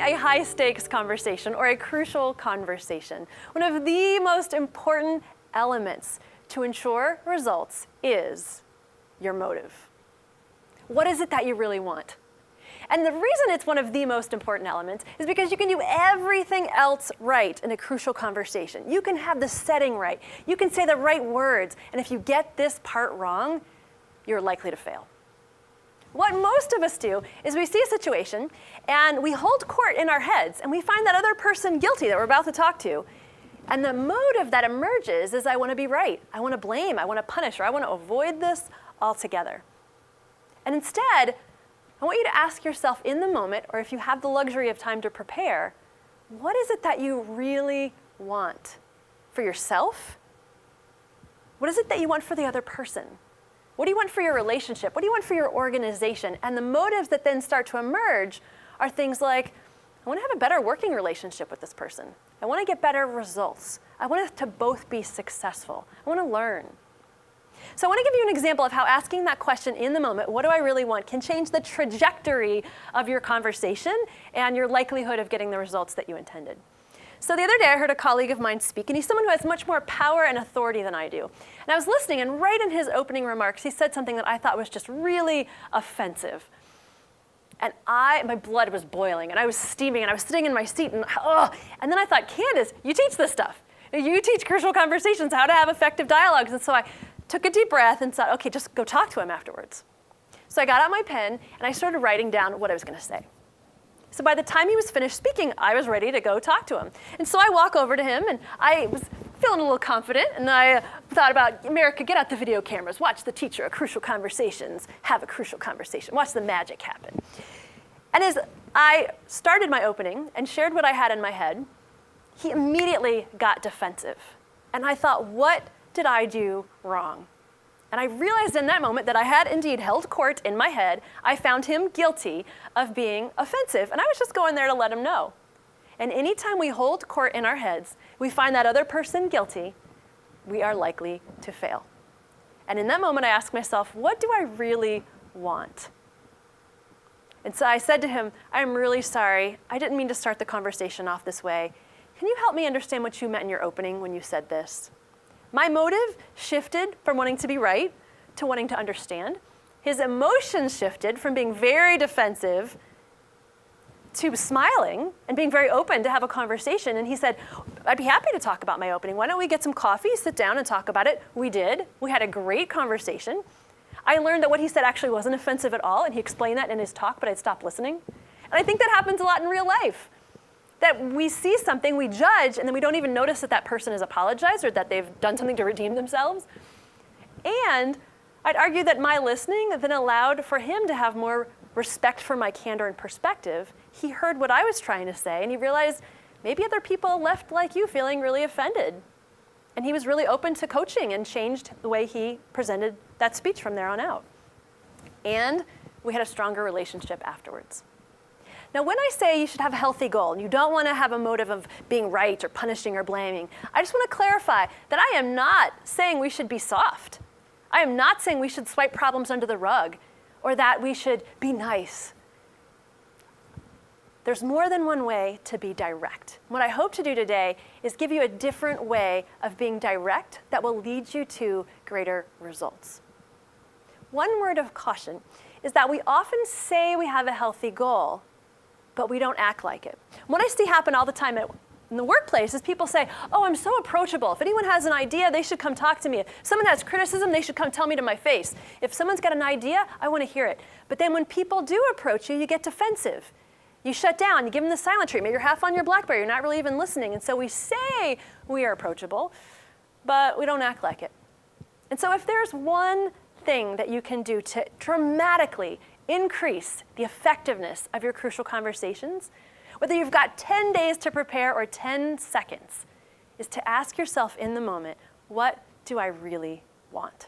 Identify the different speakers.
Speaker 1: a high-stakes conversation or a crucial conversation, one of the most important elements to ensure results is your motive. What is it that you really want? And the reason it's one of the most important elements is because you can do everything else right in a crucial conversation. You can have the setting right. You can say the right words. And if you get this part wrong, you're likely to fail. What most of us do is we see a situation and we hold court in our heads and we find that other person guilty that we're about to talk to. And the motive that emerges is I want to be right. I want to blame. I want to punish, or I want to avoid this altogether. And instead, I want you to ask yourself in the moment, or if you have the luxury of time to prepare, what is it that you really want for yourself? What is it that you want for the other person? What do you want for your relationship? What do you want for your organization? And the motives that then start to emerge are things like, I want to have a better working relationship with this person. I want to get better results. I want us to both be successful. I want to learn. So I want to give you an example of how asking that question in the moment, what do I really want, can change the trajectory of your conversation and your likelihood of getting the results that you intended. So the other day I heard a colleague of mine speak, and he's someone who has much more power and authority than I do. And I was listening, and right in his opening remarks, he said something that I thought was just really offensive. And my blood was boiling, and I was steaming, and I was sitting in my seat, and then I thought, Candace, you teach this stuff. You teach crucial conversations, how to have effective dialogues. And so I took a deep breath and thought, okay, just go talk to him afterwards. So I got out my pen, and I started writing down what I was going to say. So by the time he was finished speaking, I was ready to go talk to him. And so I walk over to him, and I was feeling a little confident, and I thought about, America, get out the video cameras, watch the teacher of crucial conversations, have a crucial conversation, watch the magic happen. And as I started my opening and shared what I had in my head, he immediately got defensive. And I thought, what did I do wrong? And I realized in that moment that I had indeed held court in my head. I found him guilty of being offensive, and I was just going there to let him know. And anytime we hold court in our heads, we find that other person guilty, we are likely to fail. And in that moment, I asked myself, what do I really want? And so I said to him, I'm really sorry. I didn't mean to start the conversation off this way. Can you help me understand what you meant in your opening when you said this? My motive shifted from wanting to be right to wanting to understand. His emotions shifted from being very defensive to smiling and being very open to have a conversation. And he said, I'd be happy to talk about my opening. Why don't we get some coffee, sit down and talk about it? We did. We had a great conversation. I learned that what he said actually wasn't offensive at all, and he explained that in his talk, but I'd stopped listening. And I think that happens a lot in real life. That we see something, we judge, and then we don't even notice that that person has apologized or that they've done something to redeem themselves. And I'd argue that my listening then allowed for him to have more respect for my candor and perspective. He heard what I was trying to say, and he realized maybe other people left like you feeling really offended. And he was really open to coaching and changed the way he presented that speech from there on out. And we had a stronger relationship afterwards. Now, when I say you should have a healthy goal, and you don't want to have a motive of being right or punishing or blaming, I just want to clarify that I am not saying we should be soft. I am not saying we should swipe problems under the rug or that we should be nice. There's more than one way to be direct. What I hope to do today is give you a different way of being direct that will lead you to greater results. One word of caution is that we often say we have a healthy goal, but we don't act like it. What I see happen all the time in the workplace is people say, oh, I'm so approachable. If anyone has an idea, they should come talk to me. If someone has criticism, they should come tell me to my face. If someone's got an idea, I want to hear it. But then when people do approach you, you get defensive. You shut down, you give them the silent treatment. You're half on your BlackBerry, you're not really even listening. And so we say we are approachable, but we don't act like it. And so if there's one thing that you can do to dramatically increase the effectiveness of your crucial conversations, whether you've got 10 days to prepare or 10 seconds, is to ask yourself in the moment, what do I really want?